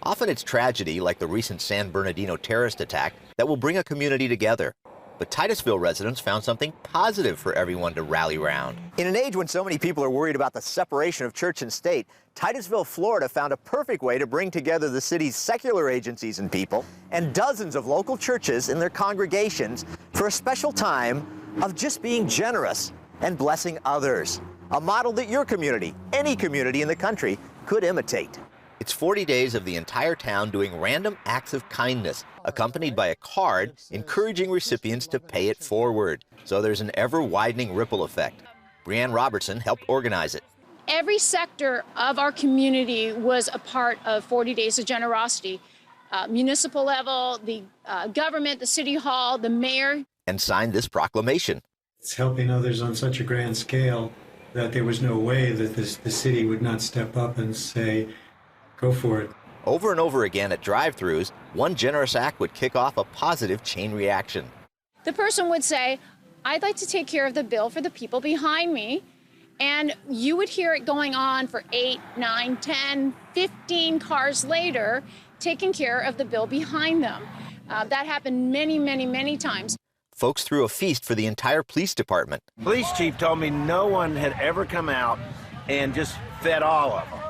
Often it's tragedy, like the recent San Bernardino terrorist attack, that will bring a community together. But Titusville residents found something positive for everyone to rally around. In an age when so many people are worried about the separation of church and state, Titusville, Florida found a perfect way to bring together the city's secular agencies and people and dozens of local churches and their congregations for a special time of just being generous and blessing others. A model that your community, any community in the country, could imitate. It's 40 days of the entire town doing random acts of kindness, accompanied by a card encouraging recipients to pay it forward. So there's an ever-widening ripple effect. Brianne Robertson helped organize it. Every sector of our community was a part of 40 Days of Generosity. Municipal level, the government, the city hall, the mayor. And signed this proclamation. It's helping others on such a grand scale that there was no way that the city would not step up and say, go for it. Over and over again at drive-thrus, one generous act would kick off a positive chain reaction. The person would say, I'd like to take care of the bill for the people behind me. And you would hear it going on for 8, 9, 10, 15 cars later, taking care of the bill behind them. That happened many, many, many times. Folks threw a feast for the entire police department. Police chief told me no one had ever come out and just fed all of them.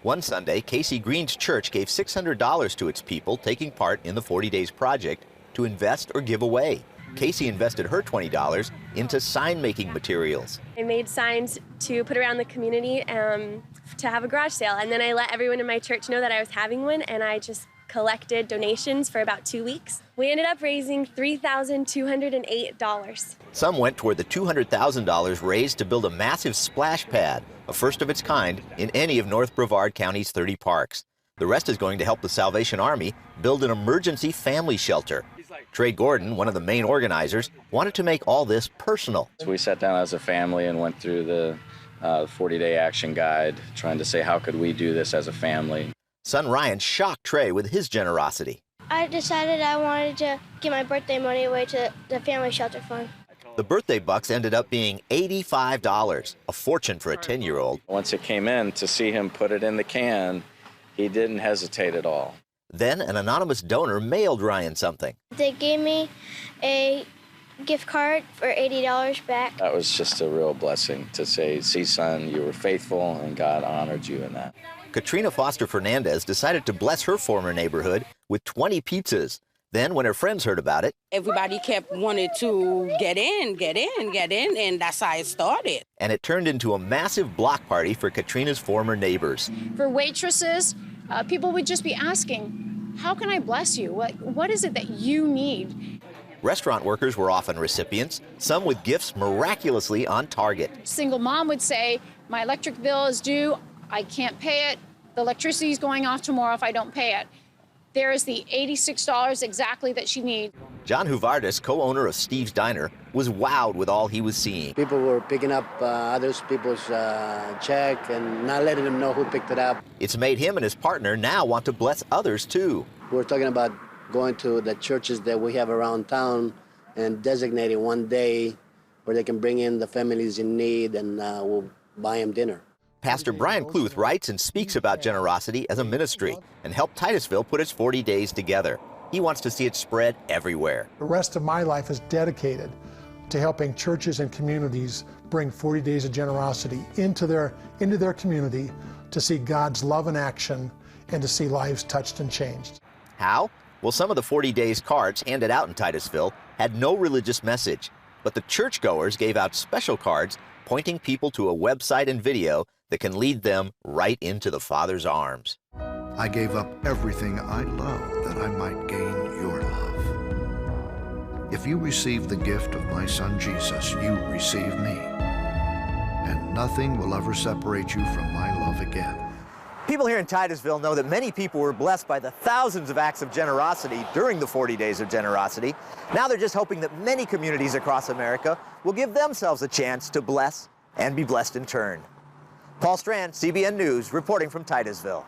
One Sunday, Casey Green's church gave $600 to its people taking part in the 40 Days project to invest or give away. Casey invested her $20 into sign-making materials. I made signs to put around the community to have a garage sale, and then I let everyone in my church know that I was having one, and I just collected donations for about 2 weeks. We ended up raising $3,208. Some went toward the $200,000 raised to build a massive splash pad, a first of its kind in any of North Brevard County's 30 parks. The rest is going to help the Salvation Army build an emergency family shelter. Trey Gordon, one of the main organizers, wanted to make all this personal. So we sat down as a family and went through the 40-day action guide, trying to say how could we do this as a family. Son Ryan shocked Trey with his generosity. I decided I wanted to give my birthday money away to the family shelter fund. The birthday bucks ended up being $85, a fortune for a 10-year-old. Once it came in, to see him put it in the can, he didn't hesitate at all. Then an anonymous donor mailed Ryan something. They gave me a gift card for $80 back. That was just a real blessing to say, see, son, you were faithful and God honored you in that. Katrina Foster Fernandez decided to bless her former neighborhood with 20 pizzas. Then, when her friends heard about it, everybody kept wanting to get in, and that's how it started. And it turned into a massive block party for Katrina's former neighbors. For waitresses, people would just be asking, how can I bless you? What is it that you need? Restaurant workers were often recipients, some with gifts miraculously on target. Single mom would say, my electric bill is due, I can't pay it, the electricity is going off tomorrow if I don't pay it. There is the $86 exactly that she needs. John Huvardis, co-owner of Steve's Diner, was wowed with all he was seeing. People were picking up other people's check and not letting them know who picked it up. It's made him and his partner now want to bless others, too. We're talking about going to the churches that we have around town and designating one day where they can bring in the families in need, and we'll buy them dinner. Pastor Brian Kluth writes and speaks about generosity as a ministry and helped Titusville put its 40 days together. He wants to see it spread everywhere. The rest of my life is dedicated to helping churches and communities bring 40 days of generosity into their community, to see God's love in action and to see lives touched and changed. How? Well, some of the 40 days cards handed out in Titusville had no religious message, but the churchgoers gave out special cards pointing people to a website and video that can lead them right into the Father's arms. I gave up everything I love that I might gain your love. If you receive the gift of my Son Jesus, you receive me. And nothing will ever separate you from my love again. People here in Titusville know that many people were blessed by the thousands of acts of generosity during the 40 Days of Generosity. Now they're just hoping that many communities across America will give themselves a chance to bless and be blessed in turn. Paul Strand, CBN News, reporting from Titusville.